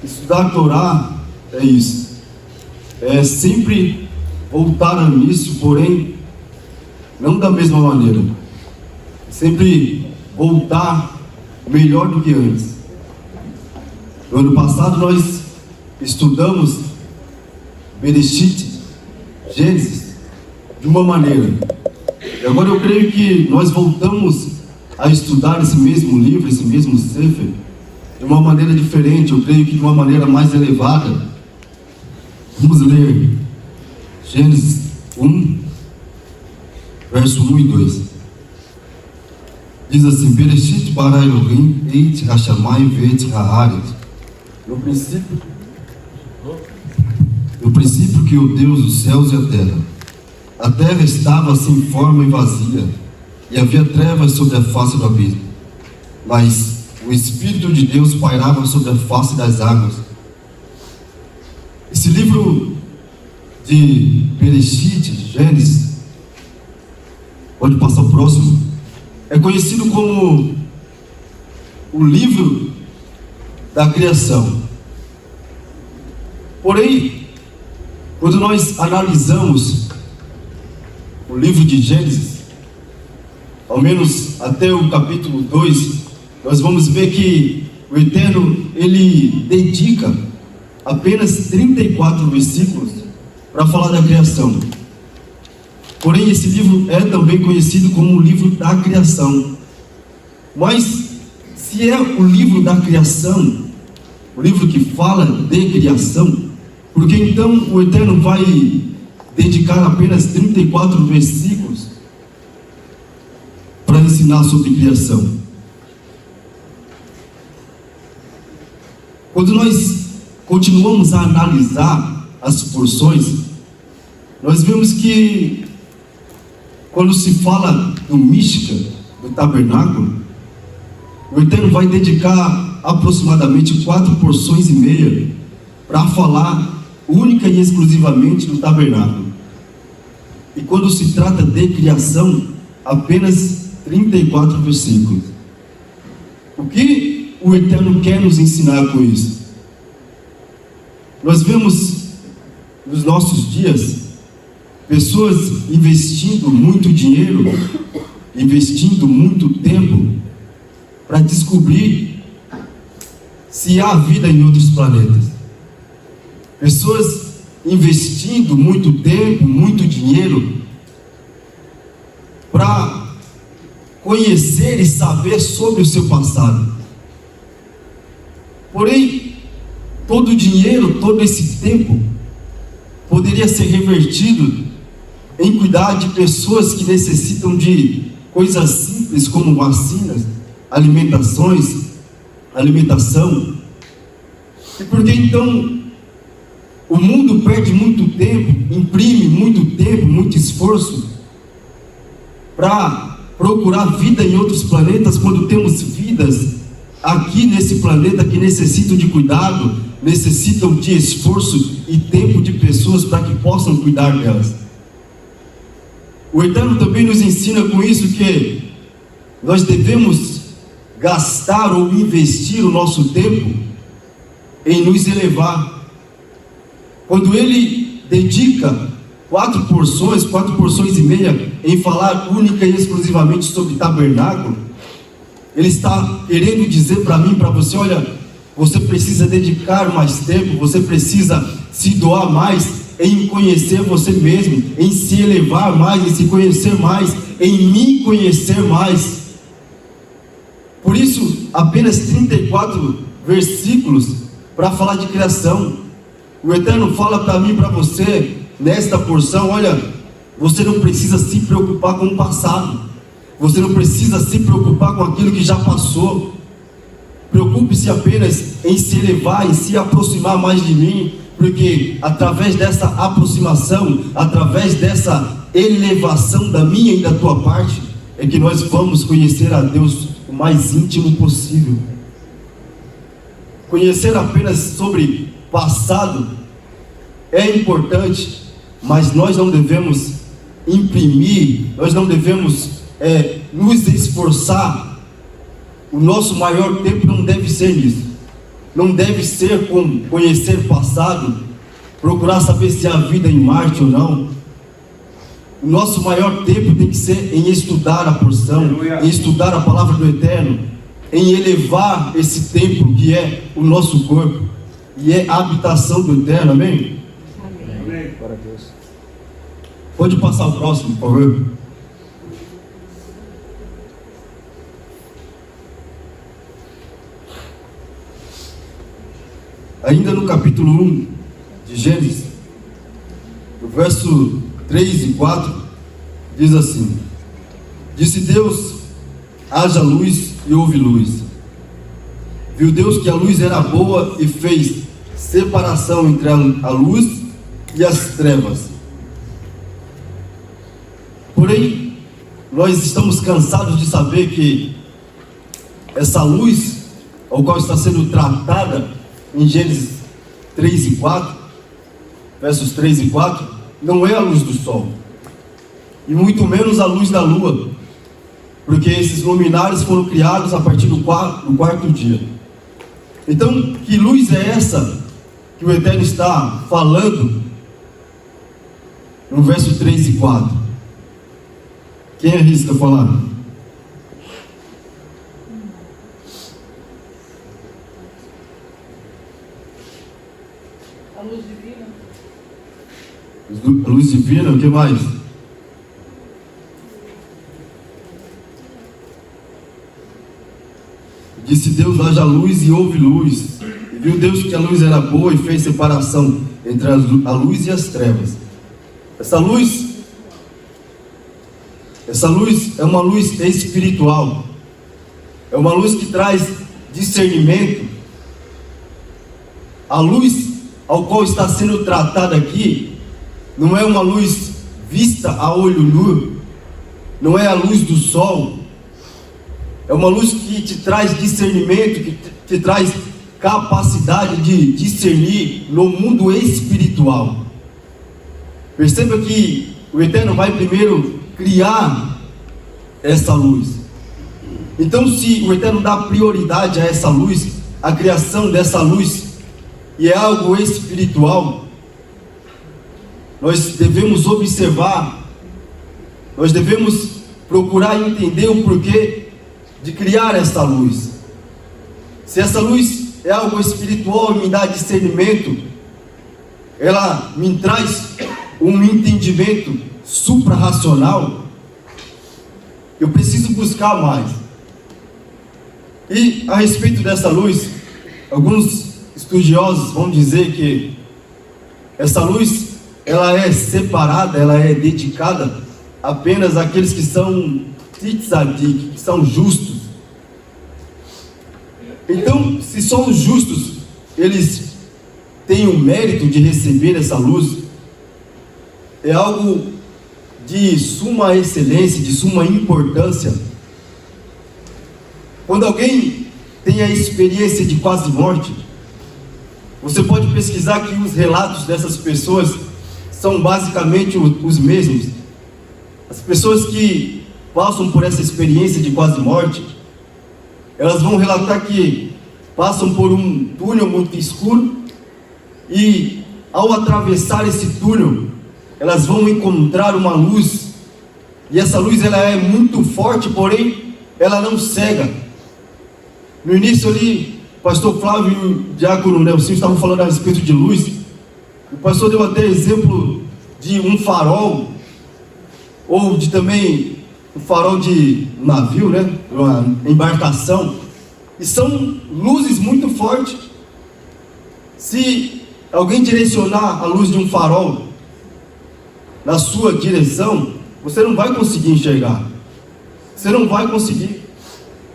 Estudar a Torá é isso. É sempre voltar ao início, porém, não da mesma maneira. Sempre voltar melhor do que antes. No ano passado nós estudamos Bereshit, Gênesis, de uma maneira. E agora eu creio que nós voltamos a estudar esse mesmo livro, esse mesmo Sefer, de uma maneira diferente, eu creio que de uma maneira mais elevada. Vamos ler Gênesis 1, verso 1 e 2. Diz assim: Bereshit bara Elohim et hashamayim ve'et haaretz. No princípio criou Deus os céus e a terra. A terra estava sem forma e vazia, e havia trevas sobre a face do abismo. Mas o Espírito de Deus pairava sobre a face das águas. Esse livro de Bereshit, Gênesis, pode passar o próximo, é conhecido como o livro da criação. Porém, quando nós analisamos o livro de Gênesis, ao menos até o capítulo 2, nós vamos ver que o Eterno, ele dedica apenas 34 versículos para falar da criação. Porém, esse livro é também conhecido como o livro da criação. Mas, se é o livro da criação, o livro que fala de criação, por que então o Eterno vai dedicar apenas 34 versículos para ensinar sobre criação? Quando nós continuamos a analisar as porções, nós vemos que quando se fala do Mística, do tabernáculo, o Eterno vai dedicar aproximadamente 4 porções e meia para falar única e exclusivamente do tabernáculo. E quando se trata de criação, apenas 34 versículos. O que o Eterno quer nos ensinar com isso? Nós vemos nos nossos dias pessoas investindo muito dinheiro, investindo muito tempo para descobrir se há vida em outros planetas. Pessoas investindo muito tempo, muito dinheiro para conhecer e saber sobre o seu passado. Porém, todo o dinheiro, todo esse tempo poderia ser revertido em cuidar de pessoas que necessitam de coisas simples como vacinas, alimentação. E por que então o mundo perde muito tempo, imprime muito tempo, muito esforço para procurar vida em outros planetas, quando temos vidas aqui nesse planeta que necessitam de cuidado, necessitam de esforço e tempo de pessoas para que possam cuidar delas? O Eterno também nos ensina com isso que nós devemos gastar ou investir o nosso tempo em nos elevar. Quando Ele dedica 4 porções e meia em falar única e exclusivamente sobre tabernáculo, Ele está querendo dizer para mim, para você: olha, você precisa dedicar mais tempo, você precisa se doar mais em conhecer você mesmo, em se elevar mais, em se conhecer mais, em me conhecer mais. Por isso, apenas 34 versículos para falar de criação. O Eterno fala para mim e para você, nesta porção: olha, você não precisa se preocupar com o passado, você não precisa se preocupar com aquilo que já passou. Preocupe-se apenas em se elevar, em se aproximar mais de mim, porque através dessa aproximação, através dessa elevação da minha e da tua parte, é que nós vamos conhecer a Deus o mais íntimo possível. Conhecer apenas sobre passado é importante, mas nós não devemos imprimir, nós não devemos nos esforçar. O nosso maior tempo não deve ser nisso. não deve ser com conhecer o passado, procurar saber se há vida em Marte ou não. O nosso maior tempo tem que ser em estudar a porção, em estudar a palavra do Eterno, em elevar esse templo que é o nosso corpo e é a habitação do Eterno, amém? Amém. Glória a Deus. Pode passar o próximo, por favor. Ainda no capítulo 1 de Gênesis, no verso 3 e 4, diz assim: disse Deus, haja luz, e houve luz. Viu Deus que a luz era boa e fez separação entre a luz e as trevas. Porém, nós estamos cansados de saber que essa luz, ao qual está sendo tratada em Gênesis 3 e 4, versos 3 e 4, não é a luz do sol, e muito menos a luz da lua, porque esses luminares foram criados a partir do quarto dia. Então, que luz é essa que o Eterno está falando no verso 3 e 4? Quem arrisca falar? A luz divina. A luz divina, o que mais? Disse Deus, haja luz, e houve luz. E viu Deus que a luz era boa e fez separação entre a luz e as trevas. Essa luz é uma luz espiritual. É uma luz que traz discernimento. A luz ao qual está sendo tratada aqui não é uma luz vista a olho nu, não é a luz do sol. É uma luz que te traz discernimento, que te traz capacidade de discernir no mundo espiritual. Perceba que o Eterno vai primeiro criar essa luz. Então, se o Eterno dá prioridade a essa luz, a criação dessa luz, e é algo espiritual, nós devemos observar, nós devemos procurar entender o porquê de criar essa luz. Se essa luz é algo espiritual e me dá discernimento, ela me traz um entendimento supra-racional, eu preciso buscar mais. E a respeito dessa luz, alguns estudiosos vão dizer que essa luz, ela é separada, ela é dedicada apenas àqueles que são tzaddik, que são justos. Então, se só os justos eles têm o mérito de receber essa luz, é algo de suma excelência, de suma importância. Quando alguém tem a experiência de quase morte, você pode pesquisar que os relatos dessas pessoas são basicamente os mesmos. As pessoas que passam por essa experiência de quase morte, elas vão relatar que passam por um túnel muito escuro e ao atravessar esse túnel, elas vão encontrar uma luz, e essa luz ela é muito forte, porém ela não cega. No início ali, o pastor Flávio e o diácono Nelson estavam falando a respeito de luz. O pastor deu até exemplo de um farol, ou de também um farol de navio, né? Uma embarcação. E são luzes muito fortes. Se alguém direcionar a luz de um farol na sua direção, você não vai conseguir enxergar. Você não vai conseguir.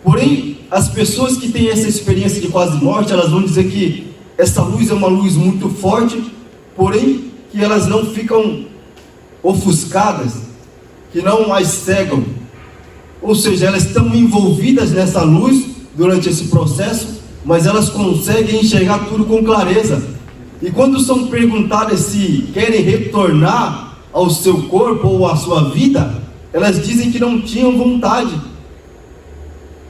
Porém, as pessoas que têm essa experiência de quase morte, elas vão dizer que essa luz é uma luz muito forte, porém que elas não ficam ofuscadas, que não as cegam. Ou seja, elas estão envolvidas nessa luz durante esse processo, mas elas conseguem enxergar tudo com clareza. E quando são perguntadas se querem retornar ao seu corpo ou à sua vida, elas dizem que não tinham vontade,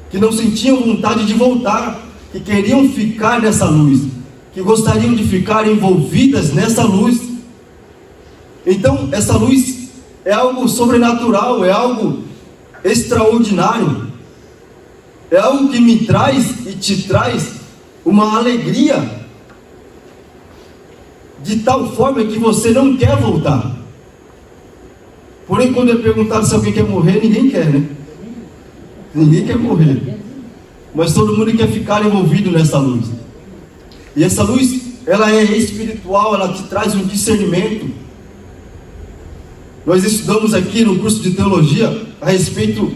que não sentiam vontade de voltar, que queriam ficar nessa luz, que gostariam de ficar envolvidas nessa luz. Então, essa luz é algo sobrenatural, é algo extraordinário, é algo que me traz e te traz uma alegria, de tal forma que você não quer voltar. Porém, quando é perguntado se alguém quer morrer, ninguém quer, né? Ninguém quer morrer, mas todo mundo quer ficar envolvido nessa luz. E essa luz, ela é espiritual, ela te traz um discernimento. Nós estudamos aqui no curso de teologia a respeito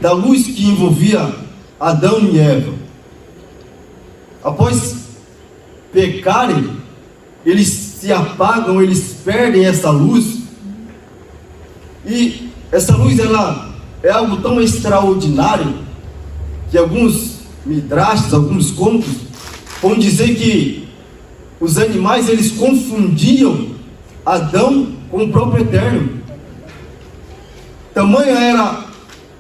da luz que envolvia Adão e Eva. Após pecarem, eles se apagam, eles perdem essa luz. E essa luz, ela é algo tão extraordinário que alguns midrashs, alguns contos, vão dizer que os animais, eles confundiam Adão com o próprio Eterno. Tamanha era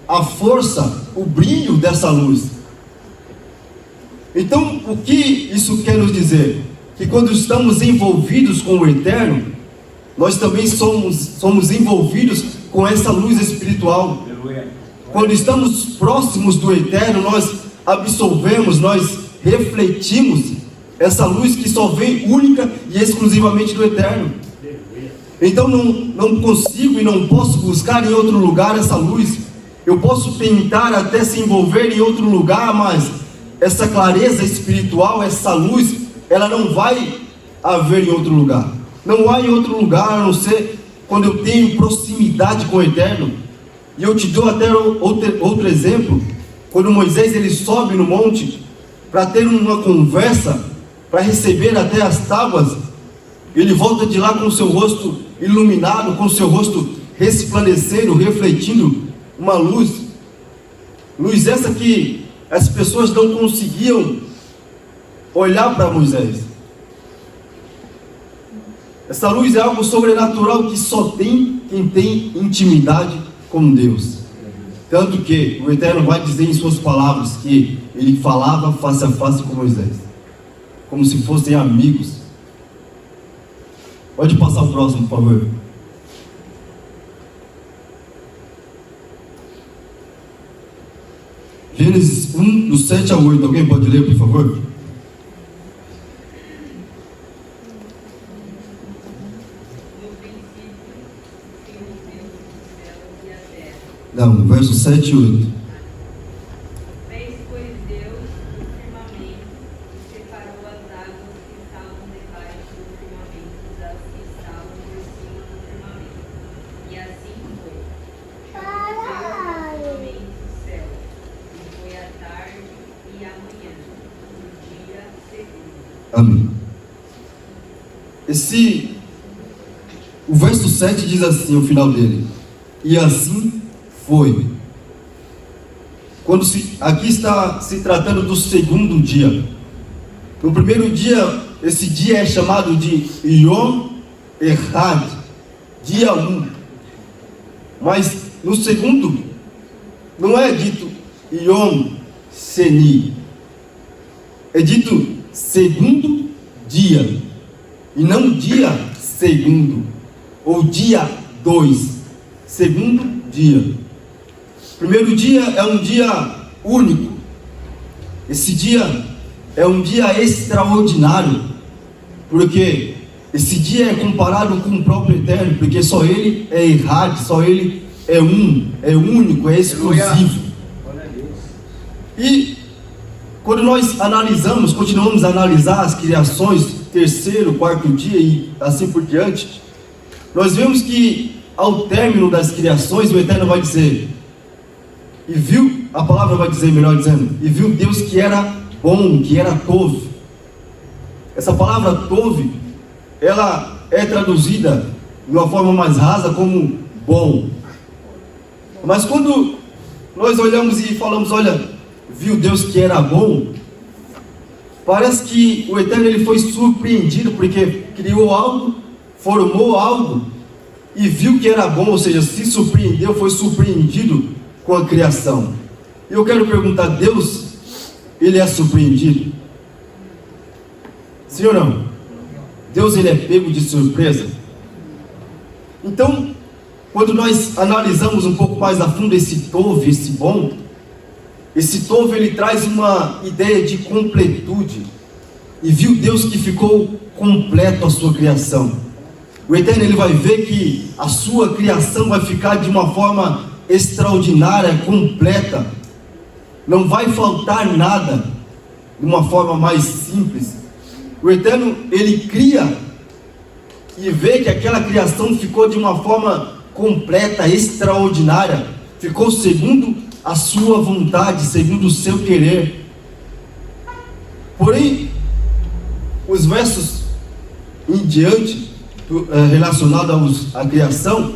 a força, o brilho dessa luz. Então, o que isso quer nos dizer? Que quando estamos envolvidos com o Eterno, nós também somos envolvidos com essa luz espiritual. Quando estamos próximos do Eterno, nós absorvemos, nós refletimos essa luz que só vem única e exclusivamente do Eterno. Então não consigo e não posso buscar em outro lugar essa luz. Eu posso tentar até se envolver em outro lugar, mas essa clareza espiritual, essa luz, ela não vai haver em outro lugar. Não há em outro lugar, a não ser quando eu tenho proximidade com o Eterno. E eu te dou até outro exemplo. Quando Moisés, ele sobe no monte para ter uma conversa, para receber até as tábuas, ele volta de lá com o seu rosto iluminado, com o seu rosto resplandecendo, refletindo uma luz. Luz essa que as pessoas não conseguiam olhar para Moisés. Essa luz é algo sobrenatural que só tem quem tem intimidade com Deus. Tanto que o Eterno vai dizer em suas palavras que ele falava face a face com Moisés, como se fossem amigos. Pode passar o próximo, por favor. Gênesis 1, do 7 a 8. Alguém pode ler, por favor? Não, verso 7 e 8. Fez, pois, Deus o firmamento e separou as águas que estavam debaixo do firmamento das que estavam por cima do firmamento. E assim foi. Chamou Deus o firmamento do céu. E foi a tarde e a manhã, do dia segundo. Amém. O verso 7 diz assim, o final dele: e assim foi. Aqui está se tratando do segundo dia. No primeiro dia, esse dia é chamado de Yom Echad, dia 1. Mas no segundo, não é dito Yom Seni, é dito segundo dia, e não dia segundo, ou dia 2, segundo dia. Primeiro dia é um dia único. Esse dia é um dia extraordinário, porque esse dia é comparado com o próprio Eterno, porque só Ele é errado, só Ele é é único, é exclusivo. E quando nós continuamos a analisar as criações, terceiro, quarto dia e assim por diante, nós vemos que ao término das criações, o Eterno vai dizer, a palavra vai dizer, melhor dizendo, e viu Deus que era bom, que era tov. Essa palavra tov, ela é traduzida de uma forma mais rasa como bom. Mas quando nós olhamos e falamos, olha, viu Deus que era bom, parece que o Eterno, ele foi surpreendido, porque criou algo, formou algo, e viu que era bom, ou seja, se surpreendeu, foi surpreendido com a criação. E eu quero perguntar, Deus ele é surpreendido? Sim ou não? Deus, ele é pego de surpresa? Então, quando nós analisamos um pouco mais a fundo esse tov, esse bom, esse tov, ele traz uma ideia de completude. E viu Deus que ficou completo a sua criação. O Eterno, ele vai ver que a sua criação vai ficar de uma forma extraordinária, completa. Não vai faltar nada, de uma forma mais simples. O Eterno, ele cria e vê que aquela criação ficou de uma forma completa, extraordinária. Ficou segundo a sua vontade, segundo o seu querer. Porém, os versos em diante, relacionados à criação,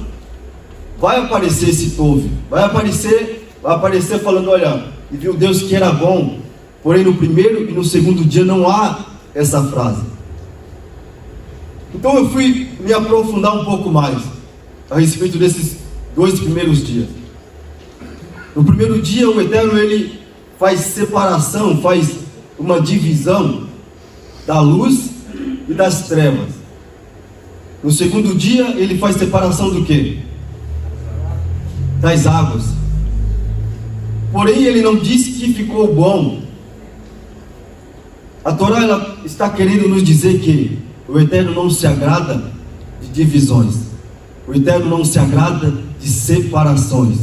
vai aparecer esse tov, vai aparecer falando, olha, e viu Deus que era bom, porém no primeiro e no segundo dia não há essa frase. Então eu fui me aprofundar um pouco mais a respeito desses 2 primeiros dias. No primeiro dia, o Eterno, ele faz separação, faz uma divisão da luz e das trevas. No segundo dia, ele faz separação do quê? Das águas. Porém, ele não disse que ficou bom. A Torá, ela está querendo nos dizer que o Eterno não se agrada de divisões. O Eterno não se agrada de separações.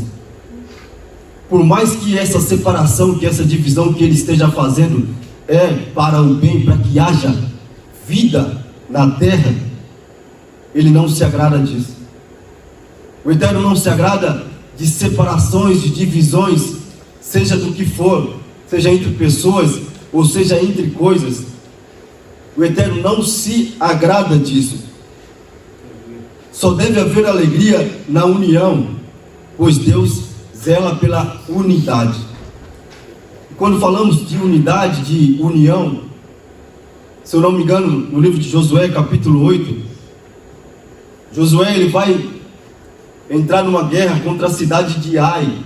Por mais que essa separação, que essa divisão que ele esteja fazendo é para o bem, para que haja vida na terra, ele não se agrada disso. O Eterno não se agrada de separações, de divisões, seja do que for, seja entre pessoas ou seja entre coisas. O Eterno não se agrada disso. Só deve haver alegria na união, pois Deus zela pela unidade. E quando falamos de unidade, de união, se eu não me engano, no livro de Josué, capítulo 8, Josué, ele vai entrar numa guerra contra a cidade de Ai.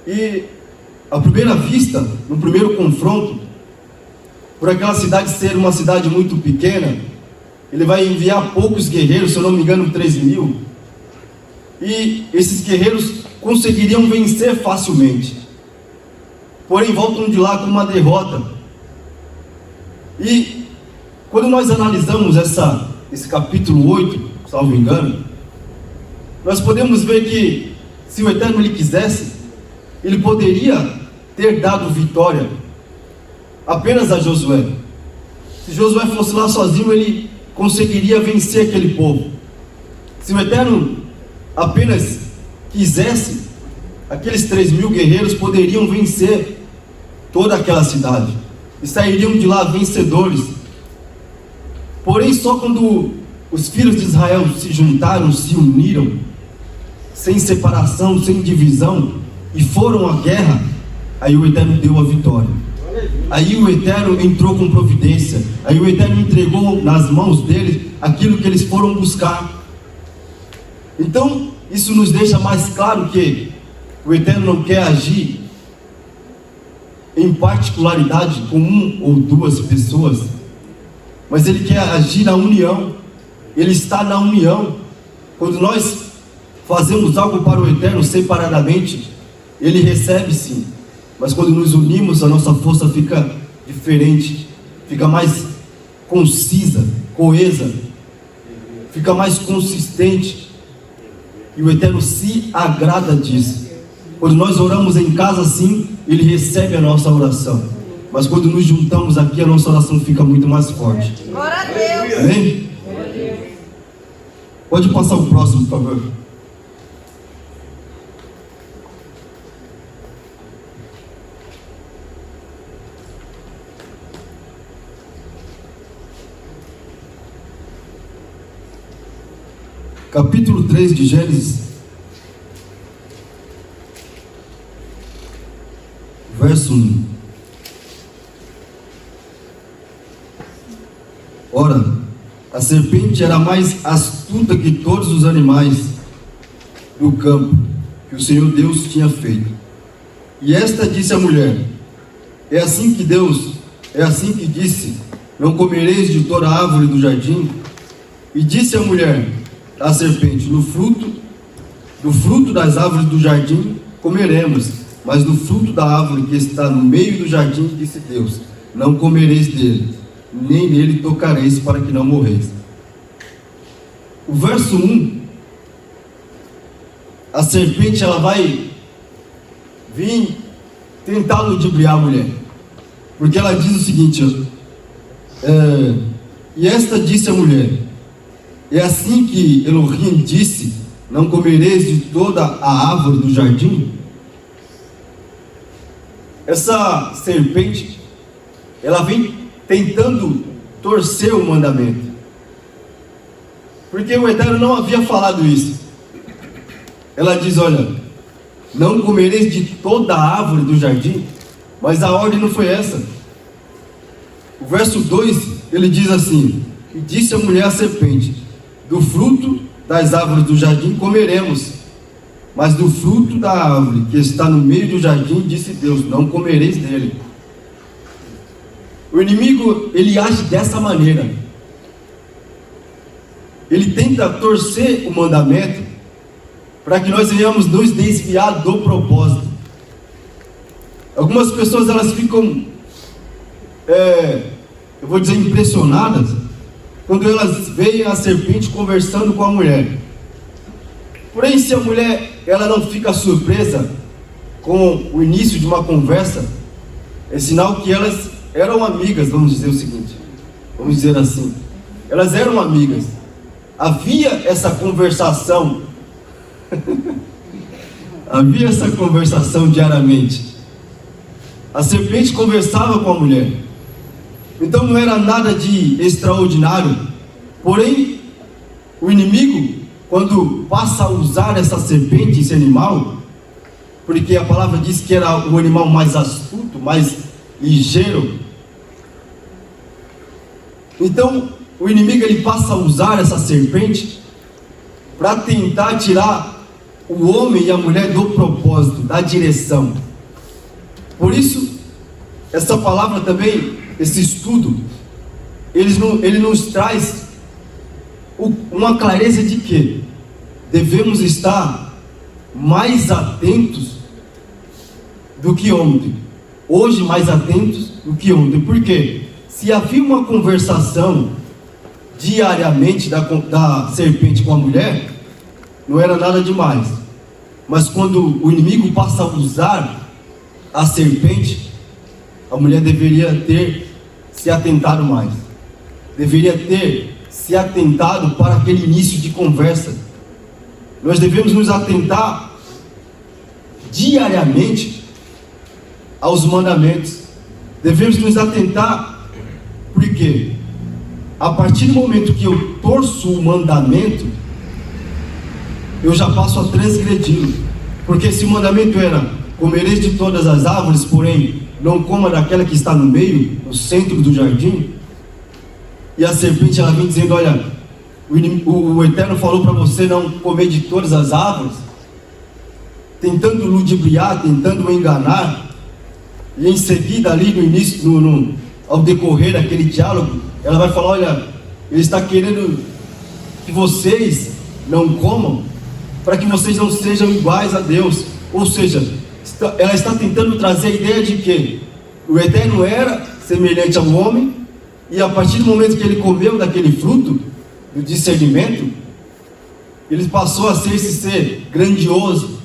E à primeira vista, no primeiro confronto, por aquela cidade ser uma cidade muito pequena, ele vai enviar poucos guerreiros, se eu não me engano 3.000, e esses guerreiros conseguiriam vencer facilmente, porém voltam de lá com uma derrota. E quando nós analisamos esse capítulo 8, salvo engano, nós podemos ver que se o Eterno ele quisesse, ele poderia ter dado vitória apenas a Josué. Se Josué fosse lá sozinho, ele conseguiria vencer aquele povo. Se o Eterno apenas quisesse, aqueles 3.000 guerreiros poderiam vencer toda aquela cidade e sairiam de lá vencedores. Porém, só quando os filhos de Israel se juntaram, se uniram, sem separação, sem divisão, e foram à guerra, aí o Eterno deu a vitória. Aí o Eterno entrou com providência. Aí o Eterno entregou nas mãos deles aquilo que eles foram buscar. Então, isso nos deixa mais claro que o Eterno não quer agir em particularidade com 1 ou 2 pessoas, mas Ele quer agir na união. Ele está na união. Quando nós fazemos algo para o Eterno separadamente, Ele recebe sim, mas quando nos unimos, a nossa força fica diferente, fica mais concisa, coesa, fica mais consistente, e o Eterno se agrada disso. Quando nós oramos em casa assim, Ele recebe a nossa oração, mas quando nos juntamos aqui, a nossa oração fica muito mais forte. Glória a Deus. Amém? Pode passar o próximo, por favor. Capítulo 3 de Gênesis, verso 1. Ora, a serpente era mais astuta que todos os animais do campo que o Senhor Deus tinha feito. E esta disse à mulher: É assim que disse: não comereis de toda árvore do jardim. E disse a mulher, a serpente: do fruto das árvores do jardim comeremos, mas do fruto da árvore que está no meio do jardim, disse Deus: não comereis dele, nem nele tocareis, para que não morreis. O verso 1, a serpente ela vai vir tentar ludibriar a mulher, porque ela diz o seguinte: e esta disse a mulher: é assim que Elohim disse: não comereis de toda a árvore do jardim? Essa serpente, ela vem tentando torcer o mandamento, porque o Eterno não havia falado isso. Ela diz: olha, não comereis de toda a árvore do jardim, mas a ordem não foi essa. O verso 2, ele diz assim: e disse a mulher à serpente: do fruto das árvores do jardim comeremos, mas do fruto da árvore que está no meio do jardim, disse Deus: não comereis dele. O inimigo, ele age dessa maneira. Ele tenta torcer o mandamento para que nós venhamos nos desviar do propósito. Algumas pessoas, elas ficam, eu vou dizer, impressionadas quando elas veem a serpente conversando com a mulher. Porém, se a mulher ela não fica surpresa com o início de uma conversa, é sinal que elas eram amigas. Vamos dizer o seguinte, vamos dizer assim, elas eram amigas. Havia essa conversação havia essa conversação diariamente. A serpente conversava com a mulher, então não era nada de extraordinário. Porém, o inimigo, quando passa a usar essa serpente, esse animal, porque a palavra diz que era o animal mais astuto, mais ligeiro, então o inimigo, ele passa a usar essa serpente para tentar tirar o homem e a mulher do propósito, da direção. Por isso, essa palavra também, esse estudo, ele nos traz uma clareza de que devemos estar mais atentos do que ontem. Hoje, mais atentos do que ontem. Por quê? Se havia uma conversação diariamente da serpente com a mulher, não era nada demais. Mas quando o inimigo passa a usar a serpente, a mulher deveria ter se atentado mais, deveria ter se atentado para aquele início de conversa. Nós devemos nos atentar diariamente aos mandamentos. Devemos nos atentar, porque a partir do momento que eu torço o mandamento, eu já passo a transgredi-lo. Porque se o mandamento era: comereis de todas as árvores, porém não coma daquela que está no meio, no centro do jardim. E a serpente, ela vem dizendo: olha, o Eterno falou para você não comer de todas as árvores, tentando ludibriar, tentando enganar. E em seguida, ali no início, ao decorrer daquele diálogo, ela vai falar: olha, ele está querendo que vocês não comam, para que vocês não sejam iguais a Deus. Ou seja, ela está tentando trazer a ideia de que o Eterno era semelhante ao homem, e a partir do momento que ele comeu daquele fruto do discernimento, ele passou a ser esse ser grandioso.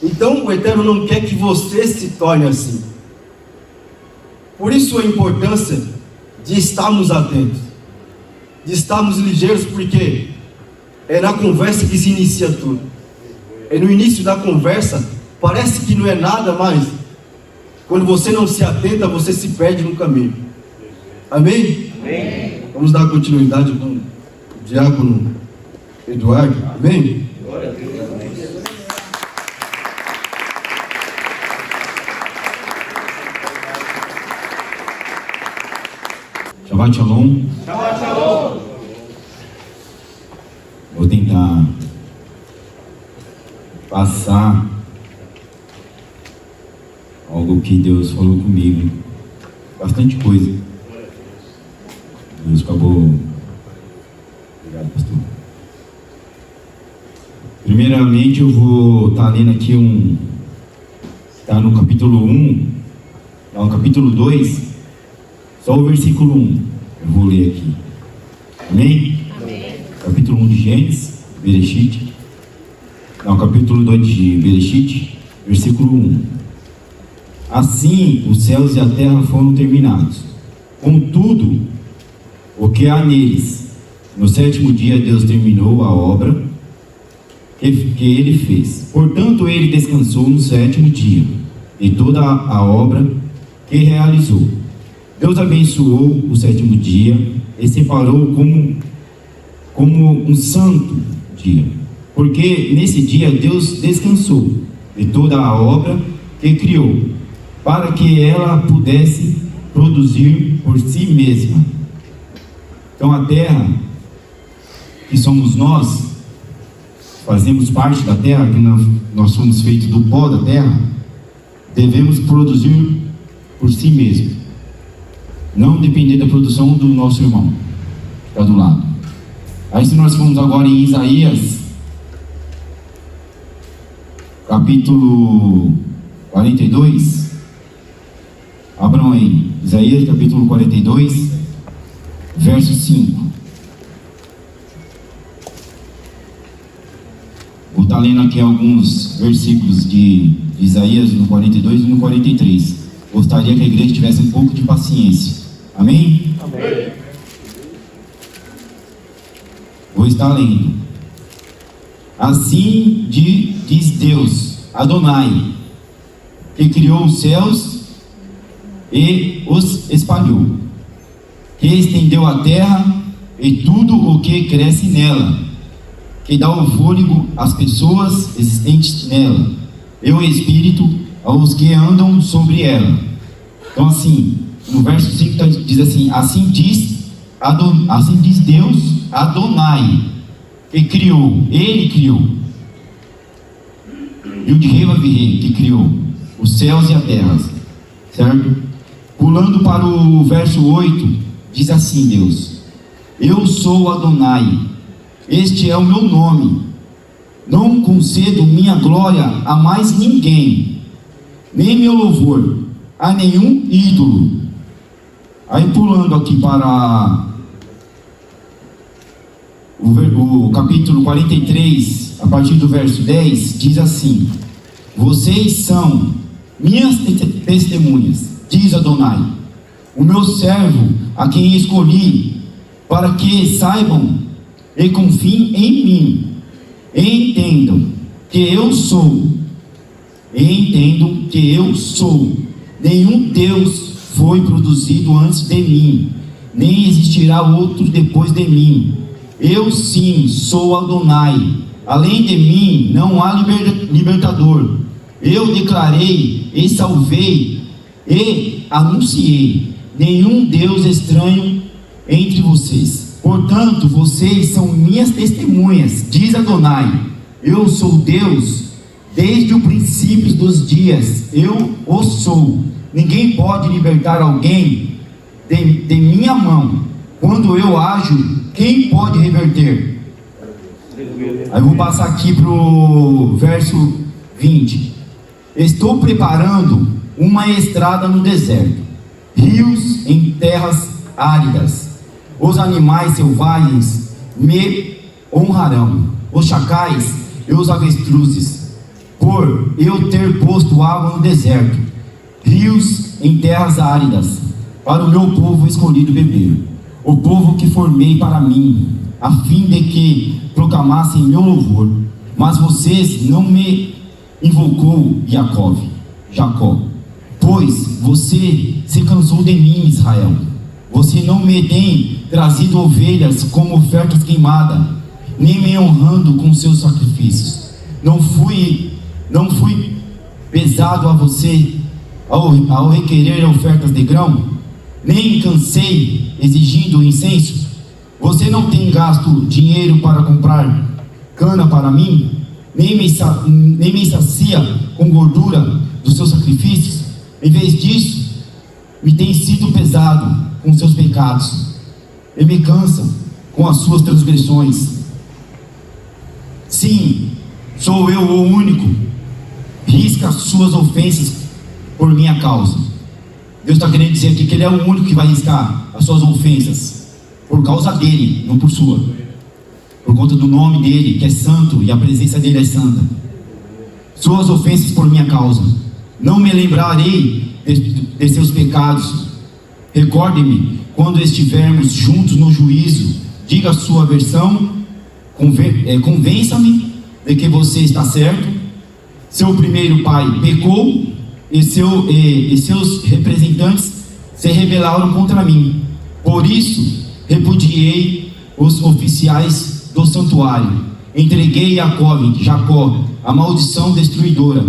Então o Eterno não quer que você se torne assim. Por isso a importância de estarmos atentos, de estarmos ligeiros, porque é na conversa que se inicia tudo. É no início da conversa, parece que não é nada, mas quando você não se atenta, você se perde no caminho. Amém? Amém. Vamos dar continuidade com o diácono Eduardo. Amém? Glória a Deus. Shabbat Shalom. Shabbat Shalom. Vou tentar passar algo que Deus falou comigo bastante coisa. Deus acabou. Obrigado, pastor. Primeiramente eu vou estar lendo aqui está no capítulo 1, está no capítulo 2, só o versículo 1, eu vou ler aqui. Amém? Amém. Capítulo 1 de Gênesis, Bereshit. Não, capítulo 2 de Bereshit, versículo 1. Assim os céus e a terra foram terminados, contudo, o que há neles. No sétimo dia Deus terminou a obra que ele fez. Portanto, ele descansou no sétimo dia de toda a obra que realizou. Deus abençoou o sétimo dia e separou como um santo dia, porque nesse dia Deus descansou de toda a obra que criou, para que ela pudesse produzir por si mesma. Então a terra, que somos nós, fazemos parte da terra, que nós somos feitos do pó da terra, devemos produzir por si mesmo, não depender da produção do nosso irmão que está do lado. Aí se nós formos agora em Isaías, capítulo 42, abram aí, Isaías capítulo 42, verso 5. Vou estar lendo aqui alguns versículos de Isaías no 42 e no 43. Gostaria que a igreja tivesse um pouco de paciência. Amém? Amém. Vou estar lendo. Assim diz Deus, Adonai, que criou os céus e os espalhou, que estendeu a terra e tudo o que cresce nela, que dá o fôlego às pessoas existentes nela, e o espírito aos que andam sobre ela. Então assim, no verso 5 diz assim: assim diz Deus, Adonai, que criou, ele criou, e o de Reva Virrei, que criou os céus e a terra, certo? Pulando para o verso 8, diz assim Deus: eu sou Adonai, este é o meu nome, não concedo minha glória a mais ninguém, nem meu louvor a nenhum ídolo. Aí pulando aqui para o capítulo 43, a partir do verso 10, diz assim: vocês são minhas testemunhas, diz Adonai, o meu servo a quem escolhi, para que saibam e confiem em mim, e entendam que eu sou, nenhum Deus foi produzido antes de mim, nem existirá outro depois de mim. Eu sim sou Adonai, além de mim não há libertador. Eu declarei e salvei e anunciei, nenhum Deus estranho entre vocês. Portanto, vocês são minhas testemunhas, diz Adonai. Eu sou Deus desde o princípio dos dias, eu o sou. Ninguém pode libertar alguém de minha mão. Quando eu ajo, quem pode reverter? Aí eu vou passar aqui para o verso 20. Estou preparando uma estrada no deserto, rios em terras áridas. Os animais selvagens me honrarão, os chacais e os avestruzes, por eu ter posto água no deserto, rios em terras áridas, para o meu povo escolhido beber, o povo que formei para mim, a fim de que proclamassem meu louvor. Mas vocês não me invocou, Jacó, pois você se cansou de mim, Israel. Você não me tem trazido ovelhas como ofertas queimadas, nem me honrando com seus sacrifícios. Não fui pesado a você ao requerer ofertas de grão, nem cansei exigindo incenso. Você não tem gasto dinheiro para comprar cana para mim, nem me sacia com gordura dos seus sacrifícios. Em vez disso, me tem sido pesado com seus pecados, e me cansa com as suas transgressões. Sim, sou eu o único. Risca as suas ofensas por minha causa. Deus está querendo dizer aqui que Ele é o único que vai riscar as suas ofensas por causa dele, não por sua. Por conta do nome dele, que é santo, e a presença dele é santa. Suas ofensas por minha causa. Não me lembrarei de seus pecados. Recorde-me quando estivermos juntos no juízo. Diga a sua versão. Convença-me de que você está certo. Seu primeiro pai pecou e seus representantes se rebelaram contra mim. Por isso repudiei os oficiais do santuário. Entreguei a Jacó a maldição destruidora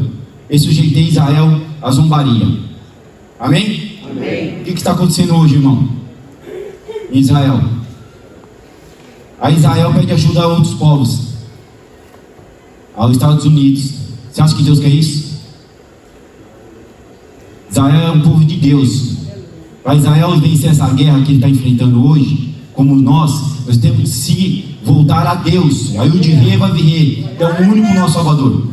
e sujeitei Israel à zombaria. Amém? Amém. O que está acontecendo hoje, irmão? Em Israel. A Israel pede ajuda a outros povos, aos Estados Unidos. Você acha que Deus quer isso? Israel é um povo de Deus. Para Israel vencer essa guerra que ele está enfrentando hoje, como nós temos que se voltar a Deus. Aí o de rei vai vir, é o único nosso Salvador.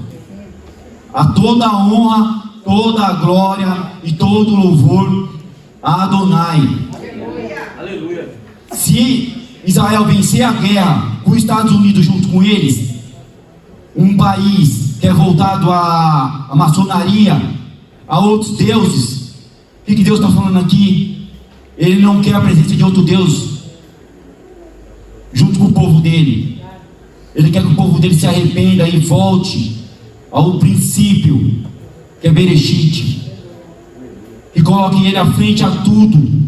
A toda a honra, toda a glória e todo o louvor a Adonai. Aleluia. Se Israel vencer a guerra com os Estados Unidos junto com eles, um país que é voltado à maçonaria, a outros deuses, o que Deus está falando aqui? Ele não quer a presença de outro Deus junto com o povo dele. Ele quer que o povo dele se arrependa e volte ao princípio, que é Bereshit, e coloque ele à frente a tudo.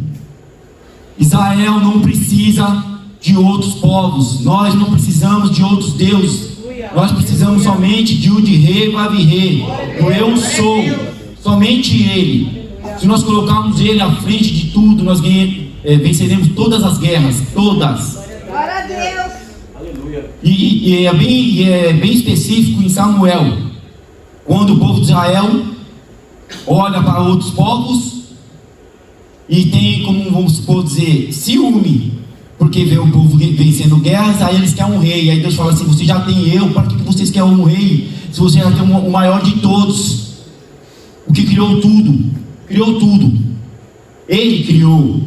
Israel não precisa de outros povos. Nós não precisamos de outros deuses. Nós precisamos somente de Udhe Vavirê, do Eu Sou, somente Ele. Se nós colocarmos Ele à frente de tudo, nós venceremos todas as guerras, todas. Glória a Deus. Aleluia. E é bem específico em Samuel, quando o povo de Israel olha para outros povos e tem, como vamos supor dizer, ciúme, porque vê o povo vencendo guerras, aí eles querem um rei. Aí Deus fala assim: você já tem eu, para que vocês querem um rei? Se você já tem o maior de todos, o que criou tudo, Ele criou.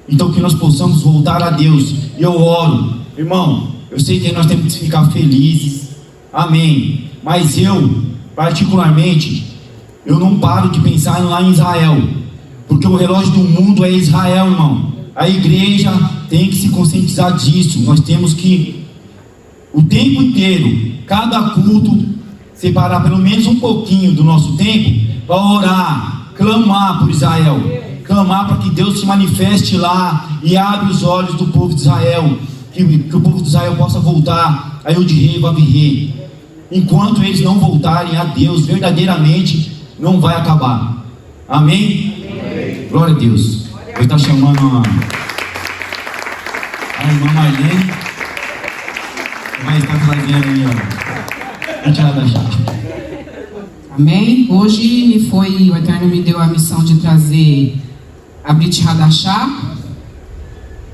Então que nós possamos voltar a Deus. E eu oro, irmão, eu sei que nós temos que ficar felizes, amém, mas eu, particularmente, eu não paro de pensar lá em Israel, porque o relógio do mundo é Israel, irmão. A igreja tem que se conscientizar disso. Nós temos que, o tempo inteiro, cada culto, separar pelo menos um pouquinho do nosso tempo para orar, clamar por Israel, clamar para que Deus se manifeste lá e abra os olhos do povo de Israel, que o povo de Israel possa voltar a Udhe Vavirê. Enquanto eles não voltarem a Deus verdadeiramente, não vai acabar. Amém? Amém. Glória a Deus. Ele está chamando a irmã Marlene, mas está trazendo aí, ó, da chave. Amém? Hoje o Eterno me deu a missão de trazer a Brit Hadashah.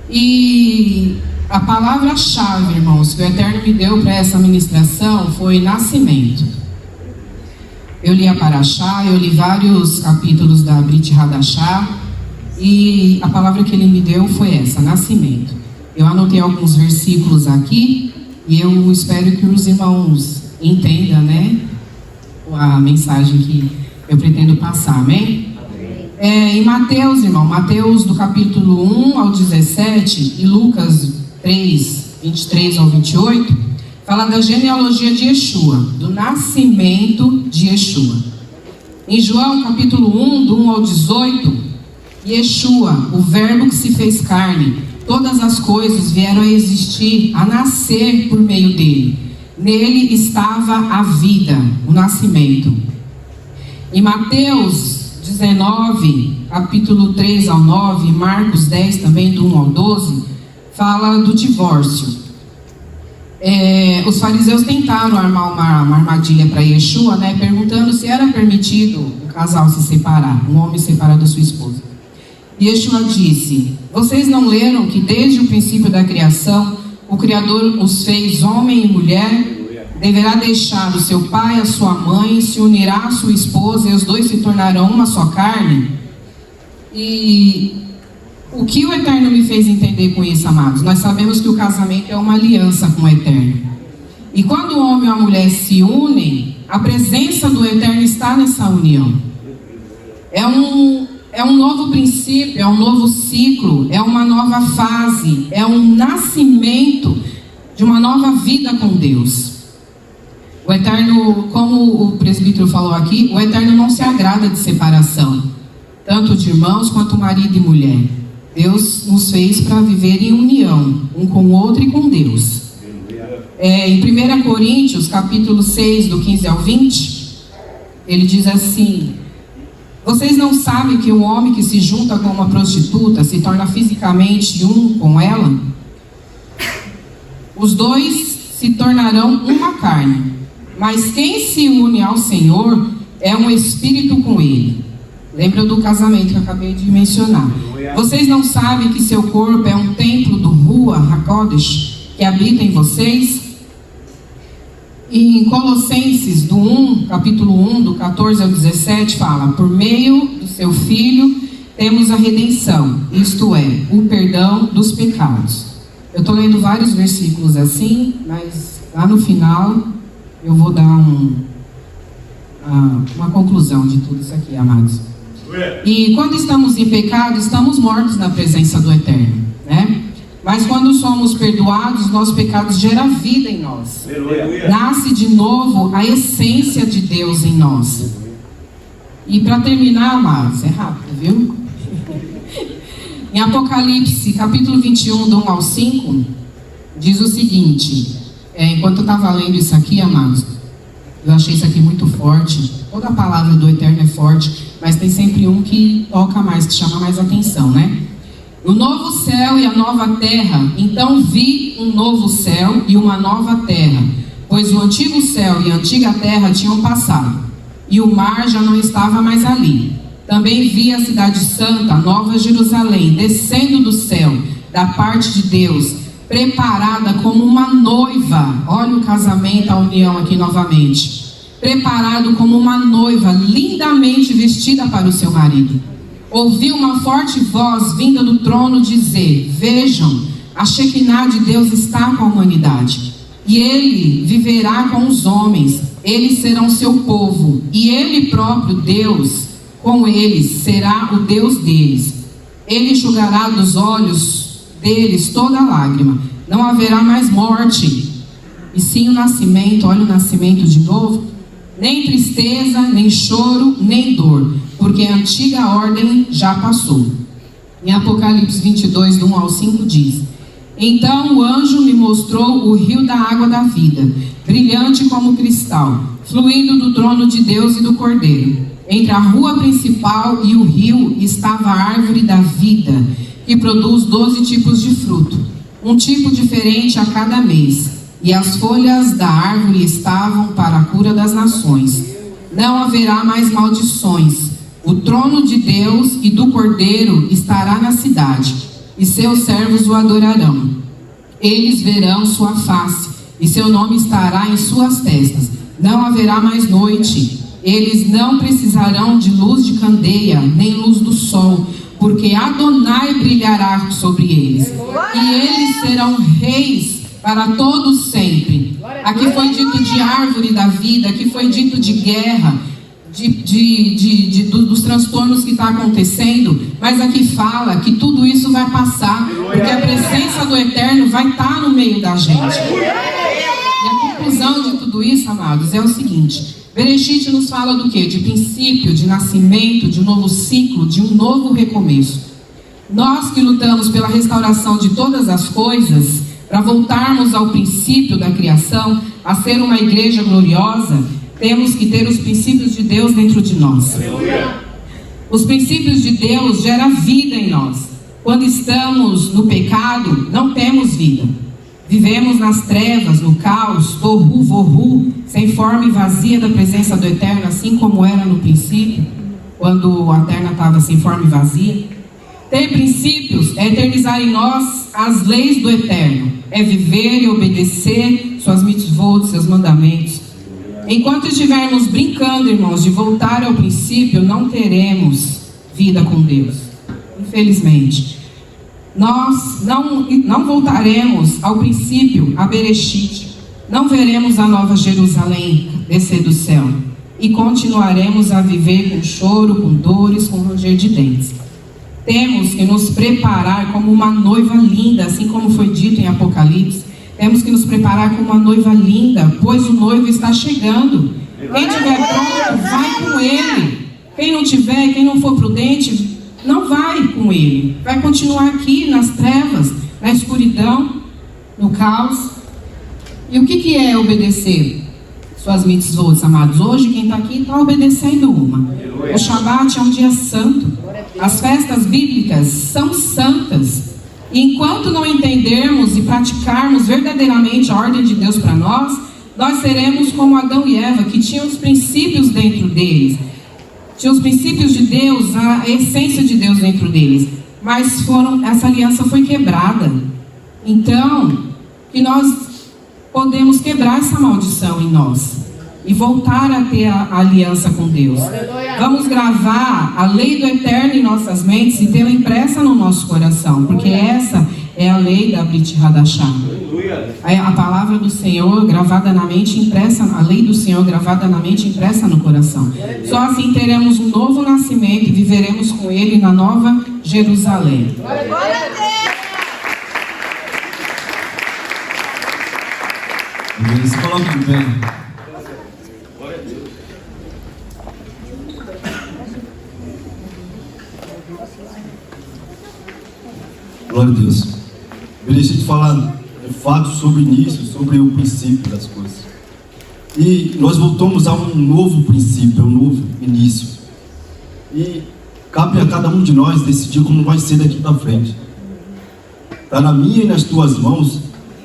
E a palavra-chave, irmãos, que o Eterno me deu para essa ministração foi nascimento. Eu li a Parashá, eu li vários capítulos da Brit Hadashah, e a palavra que ele me deu foi essa, nascimento. Eu anotei alguns versículos aqui, e eu espero que os irmãos entendam, né, a mensagem que eu pretendo passar, amém? Em Mateus, irmão, Mateus do capítulo 1 ao 17 e Lucas 3, 23 ao 28, fala da genealogia de Yeshua, do nascimento de Yeshua. Em João capítulo 1, do 1 ao 18, Yeshua, o verbo que se fez carne, todas as coisas vieram a existir, a nascer por meio dele. Nele estava a vida, o nascimento. Em Mateus 19, capítulo 3 ao 9, Marcos 10 também, do 1 ao 12, fala do divórcio. Os fariseus tentaram armar uma armadilha para Yeshua, né, perguntando se era permitido o casal se separar, um homem separar da sua esposa. Yeshua disse: vocês não leram que desde o princípio da criação o Criador os fez homem e mulher? Deverá deixar o seu pai e a sua mãe, se unirá à sua esposa e os dois se tornarão uma só carne? E o que o Eterno me fez entender com isso, amados? Nós sabemos que o casamento é uma aliança com o Eterno. E quando o homem e a mulher se unem, a presença do Eterno está nessa união. É um novo princípio, é um novo ciclo, é uma nova fase, é um nascimento de uma nova vida com Deus. O Eterno, como o presbítero falou aqui, o Eterno não se agrada de separação, tanto de irmãos quanto marido e mulher. Deus nos fez para viver em união, um com o outro e com Deus. Em 1 Coríntios, capítulo 6, do 15 ao 20, ele diz assim: vocês não sabem que um homem que se junta com uma prostituta se torna fisicamente um com ela? Os dois se tornarão uma carne. Mas quem se une ao Senhor é um espírito com Ele. Lembra do casamento que eu acabei de mencionar. Vocês não sabem que seu corpo é um templo do Ruach HaKodesh que habita em vocês? E em Colossenses, do 1, capítulo 1, do 14 ao 17, fala: por meio do seu Filho temos a redenção, isto é, o perdão dos pecados. Eu estou lendo vários versículos assim, mas lá no final eu vou dar uma conclusão de tudo isso aqui, amados. E quando estamos em pecado, estamos mortos na presença do Eterno, né? Mas quando somos perdoados, nossos pecados geram vida em nós. Nasce de novo a essência de Deus em nós. E para terminar, amados, é rápido, viu? Em Apocalipse, capítulo 21, do 1 ao 5, diz o seguinte. Enquanto eu estava lendo isso aqui, amados, eu achei isso aqui muito forte. Toda a palavra do Eterno é forte, mas tem sempre um que toca mais, que chama mais atenção, né? O novo céu e a nova terra. Então vi um novo céu e uma nova terra, pois o antigo céu e a antiga terra tinham passado, e o mar já não estava mais ali. Também vi a cidade santa, Nova Jerusalém, descendo do céu, da parte de Deus, preparada como uma noiva. Olha o casamento, a união aqui novamente. Preparado como uma noiva, lindamente vestida para o seu marido. Ouvi uma forte voz vinda do trono dizer: vejam, a Shekinah de Deus está com a humanidade, e Ele viverá com os homens, eles serão seu povo, e Ele próprio, Deus, com eles, será o Deus deles. Ele enxugará dos olhos deles toda lágrima. Não haverá mais morte, e sim o nascimento. Olha o nascimento de novo. Nem tristeza, nem choro, nem dor, porque a antiga ordem já passou. Em Apocalipse 22, do 1 ao 5 diz: então o anjo me mostrou o rio da água da vida, brilhante como cristal, fluindo do trono de Deus e do Cordeiro. Entre a rua principal e o rio estava a árvore da vida, que produz 12 tipos de fruto, um tipo diferente a cada mês. E as folhas da árvore estavam para a cura das nações. Não haverá mais maldições. O trono de Deus e do Cordeiro estará na cidade, e seus servos o adorarão. Eles verão sua face, e seu nome estará em suas testas. Não haverá mais noite. Eles não precisarão de luz de candeia, nem luz do sol, porque Adonai brilhará sobre eles, e eles serão reis para todos sempre. Aqui foi dito de árvore da vida, aqui foi dito de guerra, dos transtornos que está acontecendo, mas aqui fala que tudo isso vai passar, porque a presença do Eterno vai estar no meio da gente. E a conclusão de tudo isso, amados, é o seguinte: Bereshit nos fala do quê? De princípio, de nascimento, de um novo ciclo, de um novo recomeço. Nós que lutamos pela restauração de todas as coisas, para voltarmos ao princípio da criação, a ser uma igreja gloriosa, temos que ter os princípios de Deus dentro de nós. Os princípios de Deus geram vida em nós. Quando estamos no pecado, não temos vida. Vivemos nas trevas, no caos, tohu, vohu, sem forma e vazia da presença do Eterno, assim como era no princípio, quando a terra estava sem forma e vazia. Ter princípios é eternizar em nós as leis do Eterno, é viver e obedecer suas mitzvot, seus mandamentos. Enquanto estivermos brincando, irmãos, de voltar ao princípio, não teremos vida com Deus. Infelizmente, nós não voltaremos ao princípio, a Bereshit. Não veremos a nova Jerusalém descer do céu. E continuaremos a viver com choro, com dores, com ranger de dentes. Temos que nos preparar como uma noiva linda, assim como foi dito em Apocalipse. Temos que nos preparar como uma noiva linda, pois o noivo está chegando. Quem estiver pronto, vai com ele. Quem não tiver, quem não for prudente, não vai com ele. Vai continuar aqui nas trevas, na escuridão, no caos. E o que é obedecer? Suas mitzvot, amados. Hoje quem está aqui está obedecendo uma. O Shabat é um dia santo. As festas bíblicas são santas. E enquanto não entendermos e praticarmos verdadeiramente a ordem de Deus para nós, nós seremos como Adão e Eva, que tinham os princípios dentro deles. Tinham os princípios de Deus, a essência de Deus dentro deles. Mas essa aliança foi quebrada. Então, que nós podemos quebrar essa maldição em nós e voltar a ter a aliança com Deus. Vamos gravar a lei do Eterno em nossas mentes e tê-la impressa no nosso coração, porque essa é a lei da Brit Hadashah. A palavra do Senhor gravada na mente, impressa, a lei do Senhor gravada na mente, impressa no coração. Só assim teremos um novo nascimento e viveremos com Ele na nova Jerusalém. Se coloque de pé. Glória a Deus. Glória a Deus. Eu deixei de falar de fato sobre o início, sobre o princípio das coisas. E nós voltamos a um novo princípio, um novo início. E cabe a cada um de nós decidir como vai ser daqui para frente. Está na minha e nas tuas mãos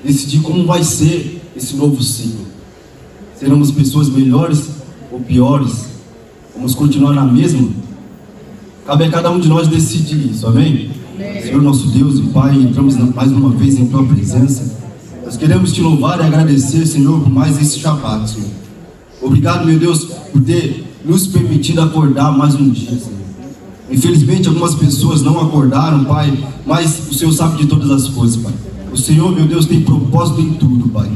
decidir como vai ser esse novo ciclo. Seremos pessoas melhores ou piores? Vamos continuar na mesma? Cabe a cada um de nós decidir isso, amém? Senhor nosso Deus e Pai, entramos mais uma vez em Tua presença. Nós queremos Te louvar e agradecer, Senhor, por mais esse Shabat, Senhor. Obrigado, meu Deus, por ter nos permitido acordar mais um dia, Senhor. Infelizmente, algumas pessoas não acordaram, Pai, mas o Senhor sabe de todas as coisas, Pai. O Senhor, meu Deus, tem propósito em tudo, Pai.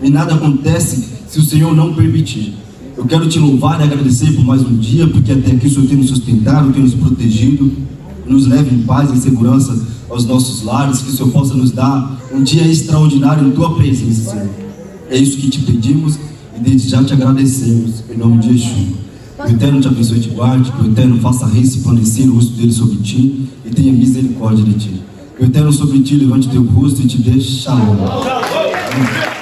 E nada acontece se o Senhor não permitir. Eu quero Te louvar e agradecer por mais um dia, porque até aqui o Senhor tem nos sustentado, tem nos protegido. Nos leve em paz e segurança aos nossos lares, que o Senhor possa nos dar um dia extraordinário em Tua presença, Senhor. É isso que Te pedimos e desde já Te agradecemos, em nome de Yeshua. Que o Eterno Te abençoe e Te guarde, que o Eterno faça resplandecer o rosto dele sobre Ti e tenha misericórdia de Ti. Que o Eterno sobre Ti levante Teu rosto e Te dê shalom. Amém.